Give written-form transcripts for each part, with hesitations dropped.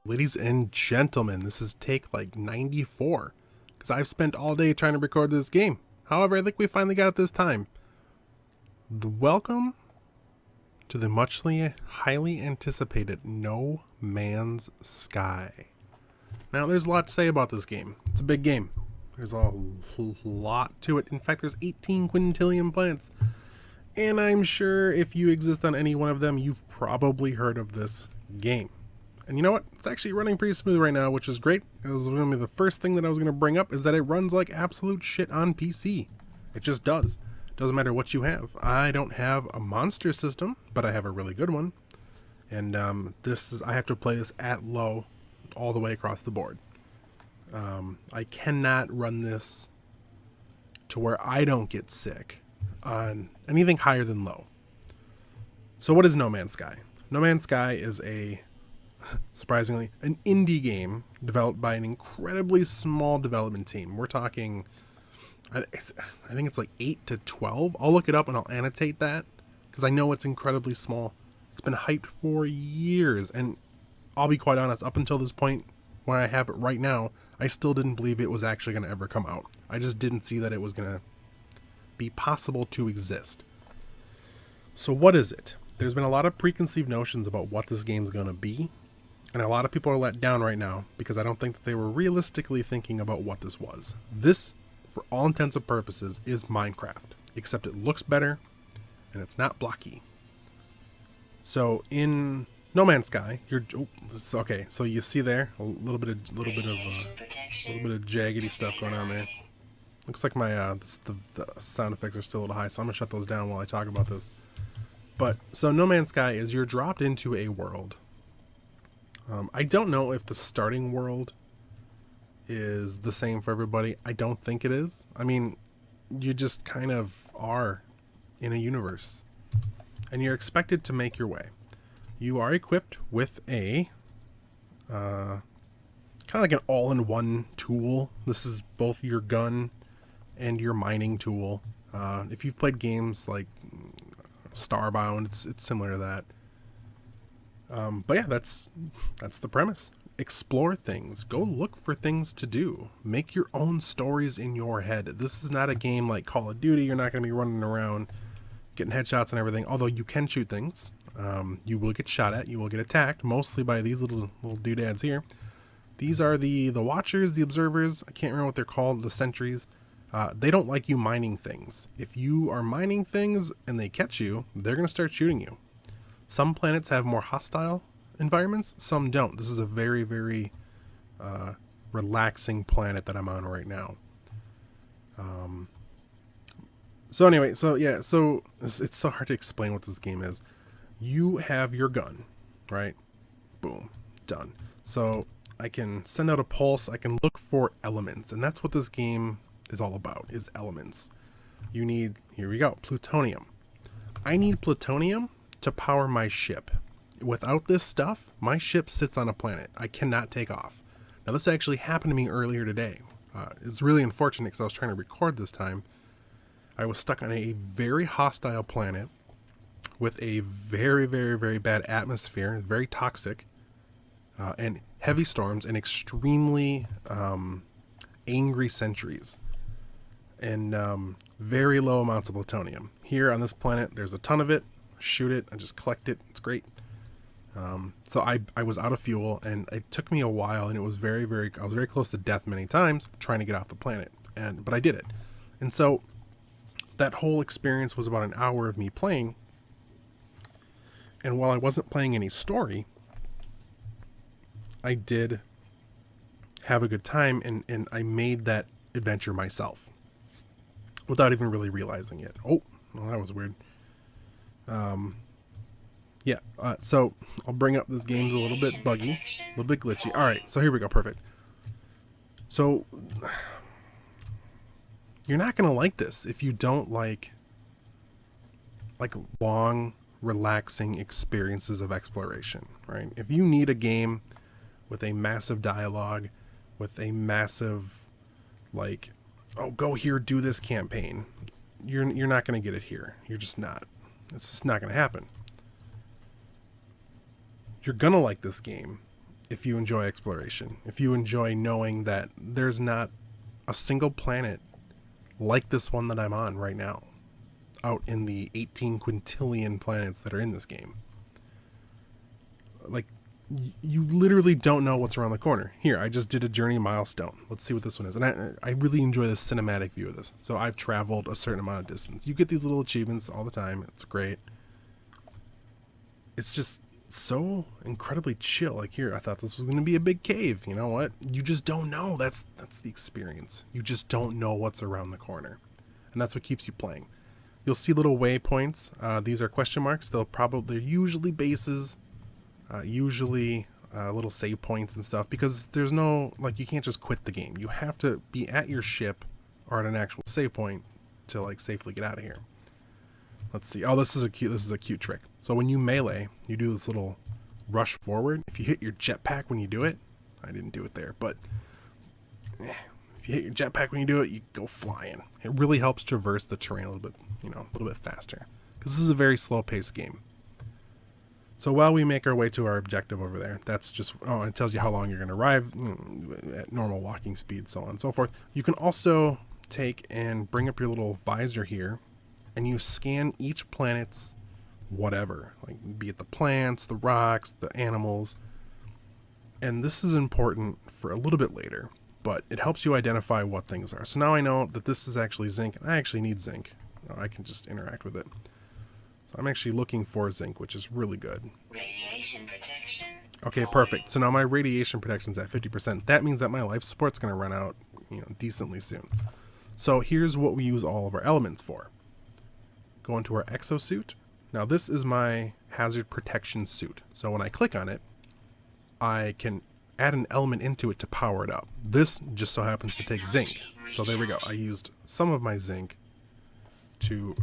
Ladies and gentlemen, this is take like 94, because I've spent all day trying to record this game. However, I think we finally got it this time. Welcome to the muchly highly anticipated No Man's Sky. Now, there's a lot to say about this game. It's a big game. There's a lot to it. In fact, there's 18 quintillion planets. And I'm sure if you exist on any one of them, you've probably heard of this game. And you know what? It's actually running pretty smooth right now, which is great. It was going to be the first thing that I was going to bring up, is that it runs like absolute shit on PC. It just does. Doesn't matter what you have. I don't have a monster system, but I have a really good one. And I have to play this at low all the way across the board. I cannot run this to where I don't get sick on anything higher than low. So what is No Man's Sky? No Man's Sky is surprisingly, an indie game developed by an incredibly small development team. We're talking, I think it's like 8 to 12. I'll look it up and I'll annotate that, because I know it's incredibly small. It's been hyped for years, and I'll be quite honest, up until this point, when I have it right now, I still didn't believe it was actually going to ever come out. I just didn't see that it was going to be possible to exist. So what is it? There's been a lot of preconceived notions about what this game's going to be, and a lot of people are let down right now because I don't think that they were realistically thinking about what this was. This, for all intents and purposes, is Minecraft, except it looks better and it's not blocky. So in No Man's Sky, okay. So you see there a little bit of jaggedy stuff going on there. Looks like my the sound effects are still a little high, so I'm gonna shut those down while I talk about this. But so No Man's Sky is you're dropped into a world. I don't know if the starting world is the same for everybody. I don't think it is. I mean, you just kind of are in a universe, and you're expected to make your way. You are equipped with a kind of like an all-in-one tool. This is both your gun and your mining tool. If you've played games like Starbound, it's similar to that. But yeah, that's the premise. Explore things. Go look for things to do. Make your own stories in your head. This is not a game like Call of Duty. You're not going to be running around getting headshots and everything. Although you can shoot things. You will get shot at. You will get attacked, mostly by these little doodads here. These are the watchers, the observers. I can't remember what they're called. The sentries. They don't like you mining things. If you are mining things and they catch you, they're going to start shooting you. Some planets have more hostile environments, some don't. This is a very, very relaxing planet that I'm on right now. So anyway, so yeah, so it's so hard to explain what this game is. You have your gun, right? Boom, done. So I can send out a pulse, I can look for elements, and that's what this game is all about, is elements. You need, here we go, plutonium. I need plutonium to power my ship. Without this stuff, my ship sits on a planet. I cannot take off. Now, this actually happened to me earlier today. It's really unfortunate because I was trying to record this time. I was stuck on a very hostile planet with a very, very, very bad atmosphere, very toxic, and heavy storms and extremely angry sentries, and very low amounts of plutonium. Here on this planet, there's a ton of it. Shoot it, I just collect it, it's great. So I was out of fuel, and it took me a while, and it was I was very close to death many times trying to get off the planet, but I did it. And so that whole experience was about an hour of me playing, and while I wasn't playing any story, I did have a good time, and I made that adventure myself without even really realizing it. Oh, well, that was weird. So I'll bring up this game's a little bit buggy, a little bit glitchy. All right, so here we go. Perfect. So you're not gonna like this if you don't like long, relaxing experiences of exploration, right? If you need a game with a massive dialogue, with a massive oh, go here, do this campaign, you're not gonna get it here. You're just not. It's just not gonna happen. You're gonna like this game if you enjoy exploration, if you enjoy knowing that there's not a single planet like this one that I'm on right now, out in the 18 quintillion planets that are in this game. Like, you literally don't know what's around the corner. Here, I just did a journey milestone. Let's see what this one is. And I really enjoy the cinematic view of this. So I've traveled a certain amount of distance. You get these little achievements all the time. It's great. It's just so incredibly chill. Like, here, I thought this was going to be a big cave. You know what? You just don't know. That's the experience. You just don't know what's around the corner. And that's what keeps you playing. You'll see little waypoints. These are question marks. They're usually bases. Usually little save points and stuff, because there's no, like, you can't just quit the game. You have to be at your ship or at an actual save point to, like, safely get out of here. Let's see. Oh, this is a cute trick. So when you melee, you do this little rush forward. If you hit your jetpack when you do it, I didn't do it there, but if you hit your jetpack when you do it, you go flying. It really helps traverse the terrain a little bit, a little bit faster, because this is a very slow-paced game. So while we make our way to our objective over there, that's just, it tells you how long you're going to arrive at normal walking speed, so on and so forth. You can also take and bring up your little visor here, and you scan each planet's whatever, like, be it the plants, the rocks, the animals. And this is important for a little bit later, but it helps you identify what things are. So now I know that this is actually zinc, and I actually need zinc. I can just interact with it. So I'm actually looking for zinc, which is really good. Radiation protection. Okay, perfect. So now my radiation protection's at 50%. That means that my life support's going to run out, decently soon. So here's what we use all of our elements for. Go into our exosuit. Now this is my hazard protection suit. So when I click on it, I can add an element into it to power it up. This just so happens to take zinc. So there we go. I used some of my zinc to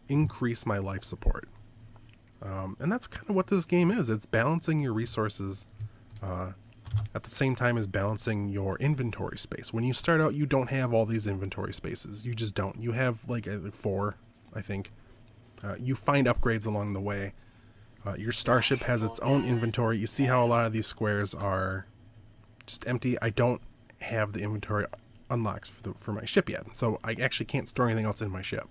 increase my life support. And that's kind of what this game is. It's balancing your resources at the same time as balancing your inventory space. When you start out, you don't have all these inventory spaces. You just don't. You have like 4, I think. You find upgrades along the way. Your starship has its own inventory. You see how a lot of these squares are just empty. I don't have the inventory unlocked for my ship yet, so I actually can't store anything else in my ship.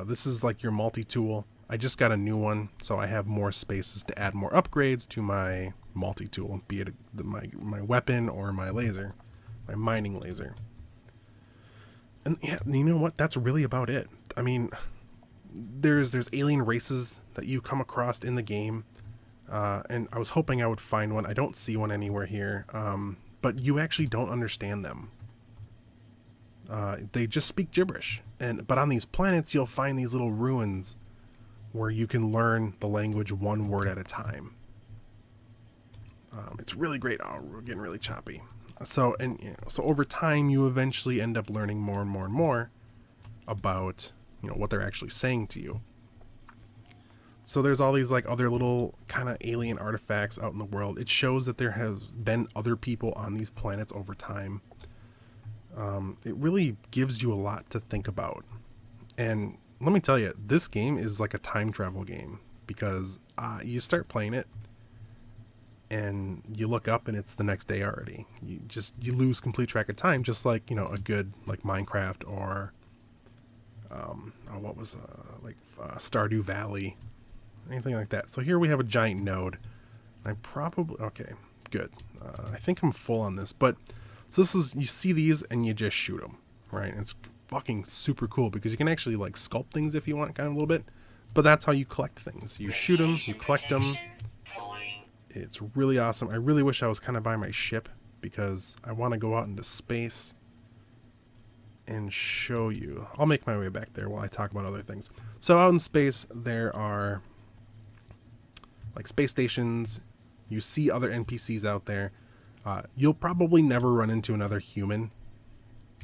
This is like your multi-tool. I just got a new one, so I have more spaces to add more upgrades to my multi-tool, be it my weapon or my laser, my mining laser. And yeah, you know what? That's really about it. I mean, there's alien races that you come across in the game, and I was hoping I would find one. I don't see one anywhere here, but you actually don't understand them. They just speak gibberish, but on these planets you'll find these little ruins where you can learn the language one word at a time. It's really great. Oh, we're getting really choppy. So over time you eventually end up learning more and more and more about what they're actually saying to you. So there's all these like other little kind of alien artifacts out in the world. It shows that there has been other people on these planets over time. It really gives you a lot to think about. And let me tell you, this game is like a time travel game, because you start playing it and you look up and it's the next day already. You lose complete track of time, just like, a good like Minecraft or Stardew Valley, anything like that. So here we have a giant node. Okay, good. I think I'm full on this, but so this is, you see these and you just shoot them, right? And it's fucking super cool because you can actually like sculpt things if you want, kind of a little bit, but that's how you collect things. You shoot them, you collect them. It's really awesome. I really wish I was kind of by my ship, because I want to go out into space and show you. I'll make my way back there while I talk about other things. So out in space, there are like space stations. You see other NPCs out there. You'll probably never run into another human,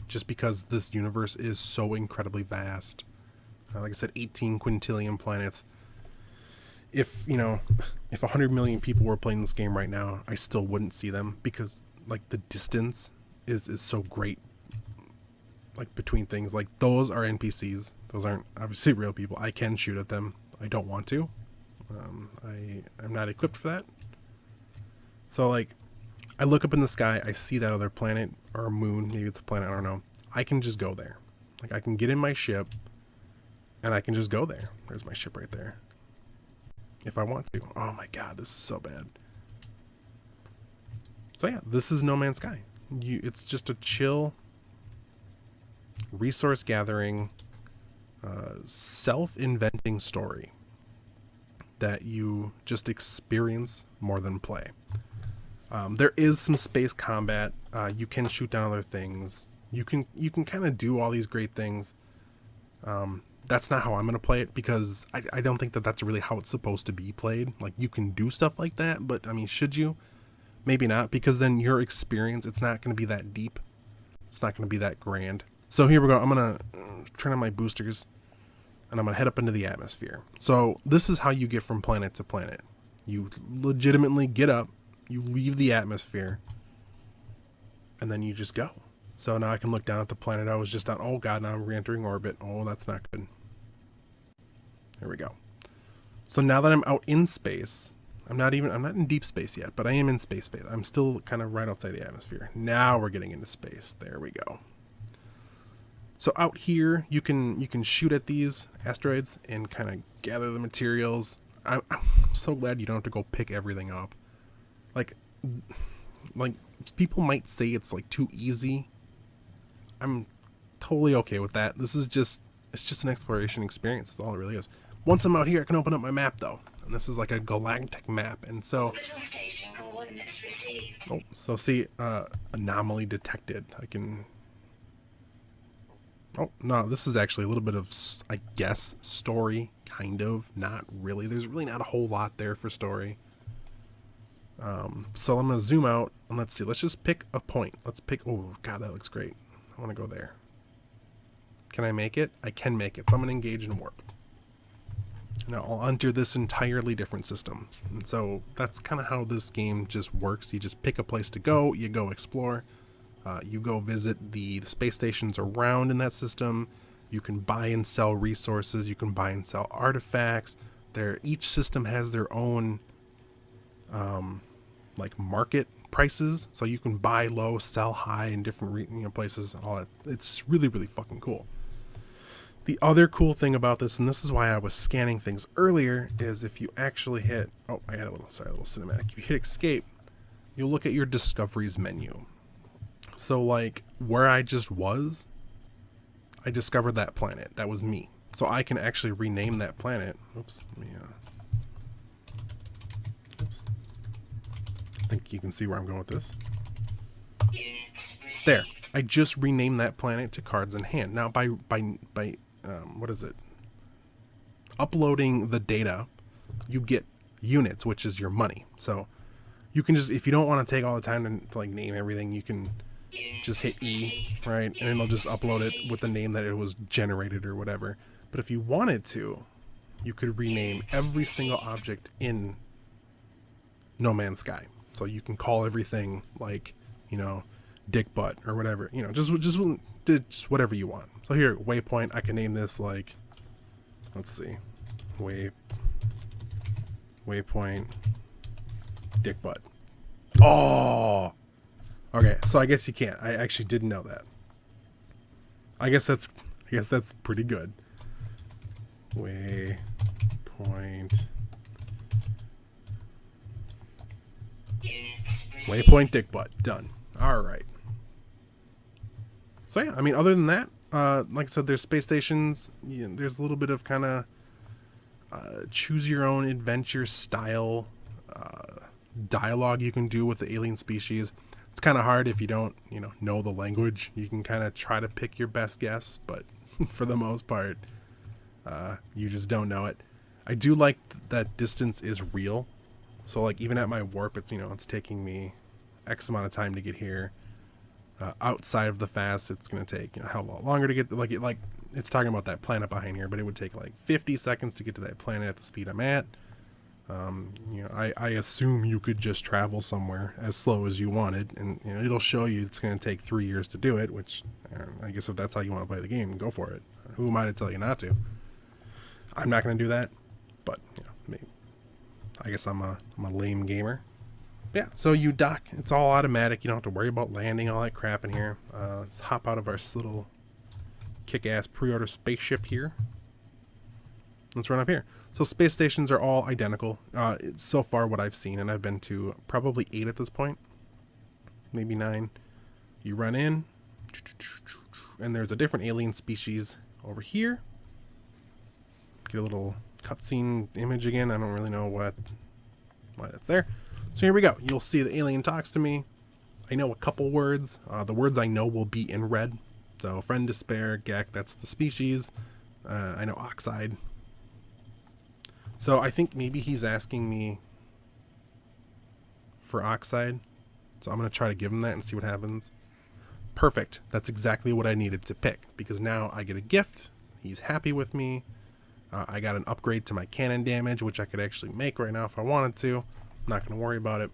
just because this universe is so incredibly vast. Like I said, 18 quintillion planets. If 100 million people were playing this game right now, I still wouldn't see them, because like the distance is so great, like between things. Like those are NPCs. Those aren't obviously real people. I can shoot at them. I don't want to. I'm not equipped for that. So like, I look up in the sky, I see that other planet or a moon, maybe it's a planet, I don't know. I can just go there. Like I can get in my ship and I can just go there. There's my ship right there. If I want to. Oh my god, this is so bad. So yeah, this is No Man's Sky. It's just a chill resource gathering, self-inventing story that you just experience more than play. There is some space combat. You can shoot down other things. You can kind of do all these great things. That's not how I'm going to play it, because I don't think that that's really how it's supposed to be played. Like, you can do stuff like that, but I mean, should you? Maybe not, because then your experience, it's not going to be that deep. It's not going to be that grand. So here we go. I'm going to turn on my boosters, and I'm going to head up into the atmosphere. So this is how you get from planet to planet. You legitimately get up, you leave the atmosphere, and then you just go. So now I can look down at the planet I was just on. Oh god, now I'm re-entering orbit. Oh, that's not good. There we go. So now that I'm out in space, I'm not in deep space yet, but I am in space. I'm still kind of right outside the atmosphere. Now we're getting into space. There we go. So out here, you can shoot at these asteroids and kind of gather the materials. I'm so glad you don't have to go pick everything up. Like people might say it's like too easy. I'm totally okay with that. It's just an exploration experience. That's all it really is. Once I'm out here, I can open up my map though. And this is like a galactic map. And so, Orbital station coordinates received. oh, so see, anomaly detected. I can, oh, no, this is actually a little bit of, I guess, story, kind of, not really. There's really not a whole lot there for story. So I'm going to zoom out and let's see, let's just pick a point. Let's pick, oh god, that looks great. I want to go there. Can I make it? I can make it. So I'm going to engage in warp. Now I'll enter this entirely different system. And so that's kind of how this game just works. You just pick a place to go, you go explore, you go visit the space stations around in that system. You can buy and sell resources, you can buy and sell artifacts. Each system has their own like market prices, so you can buy low, sell high in different places. All that. It's really, really fucking cool. The other cool thing about this, and this is why I was scanning things earlier, is if you actually hit, oh, I had a little cinematic. If you hit escape, you'll look at your discoveries menu. So like where I just was, I discovered that planet. That was me. So I can actually rename that planet. Oops. Let me, oops. I think you can see where I'm going with this. There. I just renamed that planet to Cards in Hand. Now by what is it? Uploading the data, you get units, which is your money. So you can just, if you don't want to take all the time to like name everything, you can just hit E, right? And it'll just upload it with the name that it was generated or whatever. But if you wanted to, you could rename every single object in No Man's Sky. So you can call everything like, you know, dick butt or whatever, you know, just whatever you want. So here, waypoint, I can name this like, let's see, waypoint dick butt. Oh, okay. So I guess you can't. I actually didn't know that. I guess that's pretty good. Waypoint. Waypoint dick butt. Done. All right. So yeah, I mean, other than that, like I said, there's space stations. There's a little bit of kind of choose your own adventure style dialogue you can do with the alien species. It's kind of hard if you don't, know the language. You can kind of try to pick your best guess, but for the most part, you just don't know it. I do like that distance is real. So like even at my warp, it's it's taking me X amount of time to get here. Outside of the fast, it's gonna take a hell of a lot longer to get like it's talking about that planet behind here, but it would take like 50 seconds to get to that planet at the speed I'm at. I assume you could just travel somewhere as slow as you wanted, and it'll show you it's gonna take 3 years to do it. Which I guess if that's how you want to play the game, go for it. Who am I to tell you not to? I'm not gonna do that, but maybe. I guess I'm a lame gamer. Yeah, so you dock. It's all automatic. You don't have to worry about landing, all that crap in here. Let's hop out of our little kick-ass pre-order spaceship here. Let's run up here. So space stations are all identical. So far what I've seen, and I've been to probably 8 at this point. Maybe 9. You run in, and there's a different alien species over here. Get a little cutscene image again. I don't really know why that's there. So here we go. You'll see the alien talks to me. I know a couple words. The words I know will be in red. So friend, despair, Gek, that's the species. I know oxide. So I think maybe he's asking me for oxide. So I'm going to try to give him that and see what happens. Perfect. That's exactly what I needed to pick, because now I get a gift. He's happy with me. I got an upgrade to my cannon damage, which I could actually make right now if I wanted to. I'm not going to worry about it.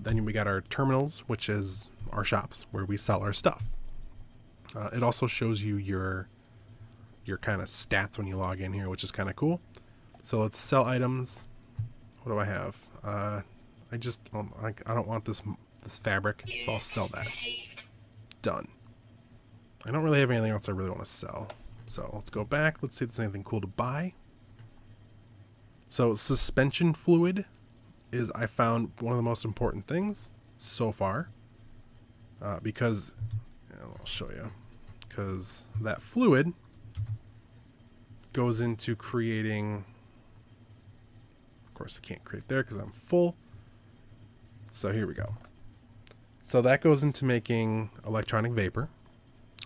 Then we got our terminals, which is our shops where we sell our stuff. It also shows you your kind of stats when you log in here, which is kind of cool. So let's sell items. What do I have? I don't want this fabric, so I'll sell that. Done. I don't really have anything else I really want to sell. So let's go back. Let's see if there's anything cool to buy. So suspension fluid is, I found, one of the most important things so far. Because, I'll show you. Because that fluid goes into creating... Of course I can't create there because I'm full. So here we go. So that goes into making electronic vapor,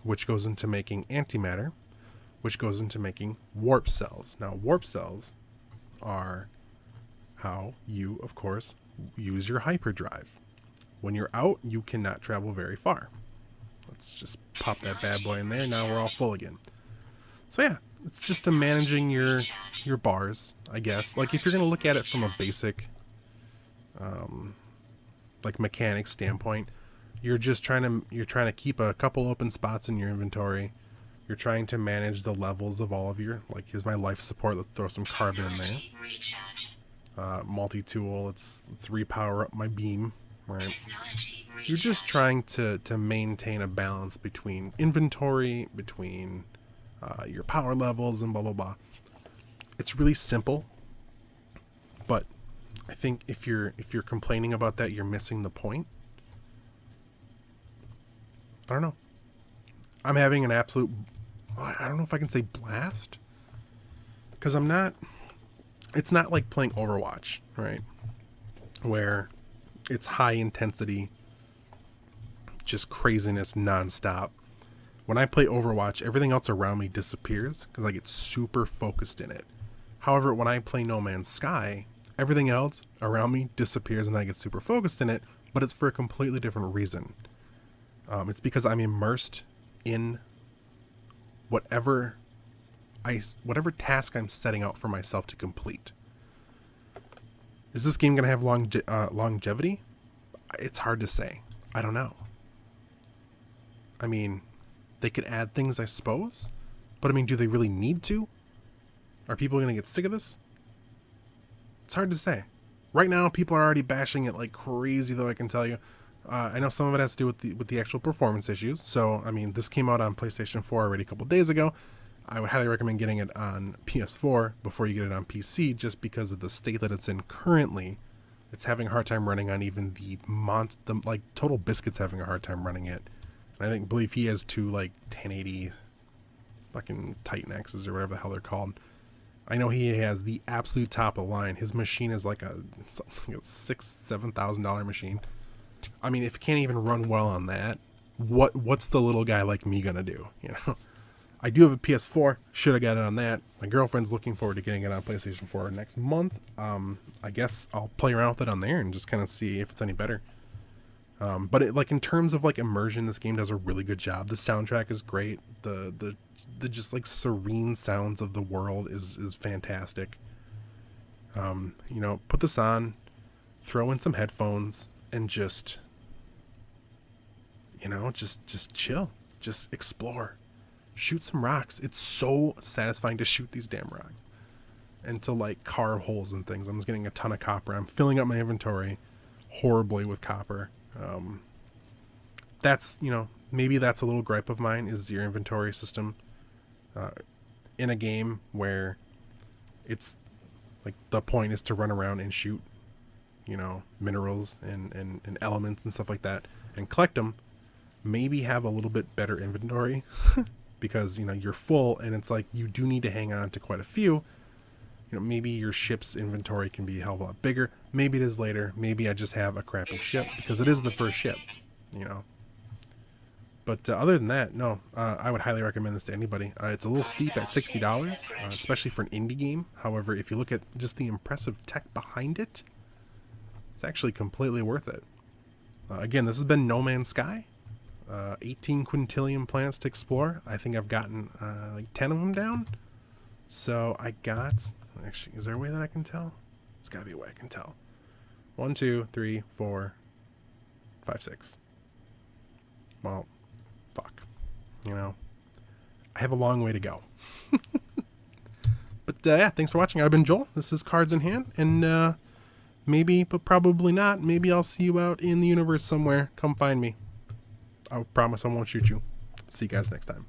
which goes into making antimatter, which goes into making warp cells. Now, warp cells are how you, of course, use your hyperdrive. When you're out, you cannot travel very far. Let's just pop that bad boy in there. Now we're all full again. So yeah, it's just a managing your bars, I guess. Like if you're going to look at it from a basic like mechanics standpoint, you're trying to keep a couple open spots in your inventory. You're trying to manage the levels of all of your, like, here's my life support. Let's throw some carbon in there. Multi-tool. Let's repower up my beam. Right. You're just trying to maintain a balance between inventory, between your power levels, and blah blah blah. It's really simple, but I think if you're complaining about that, you're missing the point. I don't know. I'm having an absolute, I don't know if I can say blast, because it's not like playing Overwatch, right? Where it's high intensity, just craziness nonstop. When I play Overwatch, everything else around me disappears because I get super focused in it. However, when I play No Man's Sky, everything else around me disappears and I get super focused in it, but it's for a completely different reason. It's because I'm immersed in whatever task I'm setting out for myself to complete. Is this game going to have longevity? It's hard to say. I don't know. I mean, they could add things, I suppose. But I mean, do they really need to? Are people going to get sick of this? It's hard to say. Right now, people are already bashing it like crazy, though, I can tell you. I know some of it has to do with the actual performance issues. So, I mean, this came out on PlayStation 4 already a couple days ago. I would highly recommend getting it on PS4 before you get it on PC, just because of the state that it's in currently. It's having a hard time running on even the like Total Biscuit's having a hard time running it. And I believe he has two like 1080 fucking Titan X's or whatever the hell they're called. I know he has the absolute top of the line. His machine is like a $6,000-$7,000 machine. I mean, if it can't even run well on that, what's the little guy like me gonna do? You know, I do have a PS4. Should have got it on that. My girlfriend's looking forward to getting it on PlayStation 4 next month. I guess I'll play around with it on there and just kind of see if it's any better. But like in terms of like immersion, this game does a really good job. The soundtrack is great. The just like serene sounds of the world is fantastic. You know, put this on, throw in some headphones, and just, you know, just chill, just explore, shoot some rocks. It's so satisfying to shoot these damn rocks and to like carve holes and things. I'm just getting a ton of copper. I'm filling up my inventory. horribly with copper. That's, maybe that's a little gripe of mine, is your inventory system in a game where it's like the point is to run around and shoot, minerals and elements and stuff like that and collect them. Maybe have a little bit better inventory because, you're full and it's like you do need to hang on to quite a few. Maybe your ship's inventory can be a hell of a lot bigger. Maybe it is later. Maybe I just have a crappy ship because it is the first ship, But other than that, no, I would highly recommend this to anybody. It's a little steep at $60, especially for an indie game. However, if you look at just the impressive tech behind it, it's actually completely worth it. Again, this has been No Man's Sky. 18 quintillion planets to explore. I think I've gotten like 10 of them down. So I got... Actually, is there a way that I can tell? There's got to be a way I can tell. 1, 2, 3, 4, 5, 6. Well, fuck. I have a long way to go. But yeah, thanks for watching. I've been Joel. This is Cards in Hand. And maybe, but probably not, maybe I'll see you out in the universe somewhere. Come find me. I promise I won't shoot you. See you guys next time.